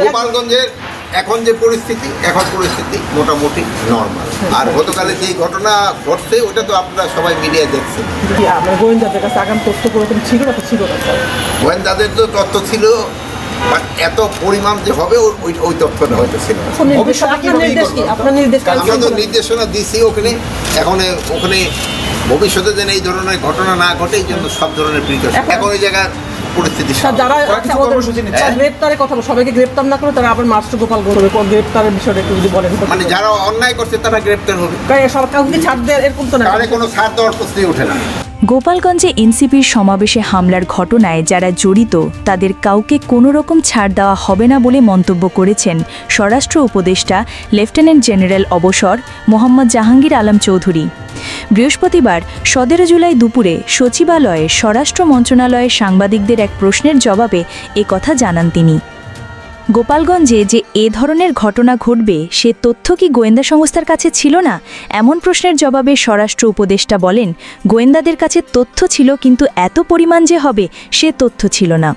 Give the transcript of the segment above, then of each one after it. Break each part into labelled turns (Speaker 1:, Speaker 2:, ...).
Speaker 1: গোপালগঞ্জের এখন যে পরিস্থিতি মোটামুটি নর্মাল। আর গতকালে যে ঘটনা ঘটছে ওটা তো আপনারা সবাই মিডিয়ায় দেখছেন।
Speaker 2: গোয়েন্দাদের কাছে আগাম তথ্য পুরোপুরি ছিল না স্যার?
Speaker 1: গোয়েন্দাদের তো তথ্য ছিল, বাট এত পরিমাণ যে হবে ওই তথ্যটা হয়তো ছিল। আমরা তো নির্দেশনা দিছি ওখানে, ওখানে ভবিষ্যতে যেন এই ধরনের ঘটনা না ঘটে এই জন্য সব ধরনের প্রিকশন। এখন ওই জায়গার পরিস্থিতি
Speaker 2: যারা গ্রেপ্তারের কথা সবাইকে গ্রেপ্তার না করে তারা আবার মাস্টার গোপালগঞ্জ গ্রেপ্তারের বিষয়টা একটু যদি বলেন।
Speaker 1: মানে যারা অন্যায় করছে তারা গ্রেপ্তার হবে,
Speaker 2: সব কাউকে ছাড় দেয় এরকম তো না,
Speaker 1: কোনো ছাড় দেওয়ার প্রশ্নই ওঠে না।
Speaker 3: গোপালগঞ্জে এনসিপির সমাবেশে হামলার ঘটনায় যারা জড়িত তাদের কাউকে কোনো রকম ছাড় দেওয়া হবে না বলে মন্তব্য করেছেন স্বরাষ্ট্র উপদেষ্টা লেফটেন্যান্ট জেনারেল অবসর মোহাম্মদ জাহাঙ্গীর আলম চৌধুরী। বৃহস্পতিবার 17 জুলাই দুপুরে সচিবালয়ে স্বরাষ্ট্র মন্ত্রণালয়ের সাংবাদিকদের এক প্রশ্নের জবাবে একথা জানান তিনি। গোপালগঞ্জে যে এ ধরনের ঘটনা ঘটবে সে তথ্য কি গোয়েন্দা সংস্থার কাছে ছিল না? এমন প্রশ্নের জবাবে স্বরাষ্ট্র উপদেষ্টা বলেন, গোয়েন্দাদের কাছে তথ্য ছিল, কিন্তু এত পরিমাণ যে হবে সে তথ্য ছিল না।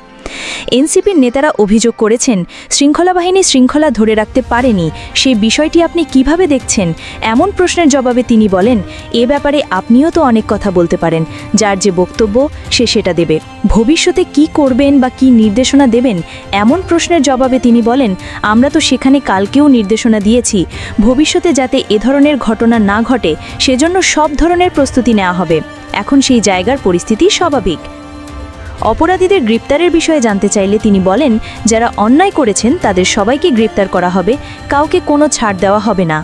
Speaker 3: এনসিপির নেতারা অভিযোগ করেছেন, শৃঙ্খলা বাহিনী শৃঙ্খলা ধরে রাখতে পারেনি। সেই বিষয়টি আপনি কিভাবে দেখছেন? এমন প্রশ্নের জবাবে তিনি বলেন, এ ব্যাপারে আপনিও তো অনেক কথা বলতে পারেন, যার যে বক্তব্য সে সেটা দেবে। ভবিষ্যতে কি করবেন বা কি নির্দেশনা দেবেন? এমন প্রশ্নের জবাবে তিনি বলেন, আমরা তো সেখানে কালকেও নির্দেশনা দিয়েছি, ভবিষ্যতে যাতে এ ধরনের ঘটনা না ঘটে সেজন্য সব ধরনের প্রস্তুতি নেওয়া হবে। এখন সেই জায়গার পরিস্থিতি স্বাভাবিক। অপরাধীদের গ্রেপ্তারের বিষয়ে জানতে চাইলে তিনি বলেন, যারা অন্যায় করেছেন তাদের সবাইকে গ্রেপ্তার করা হবে, কাউকে কোনো ছাড় দেওয়া হবে না।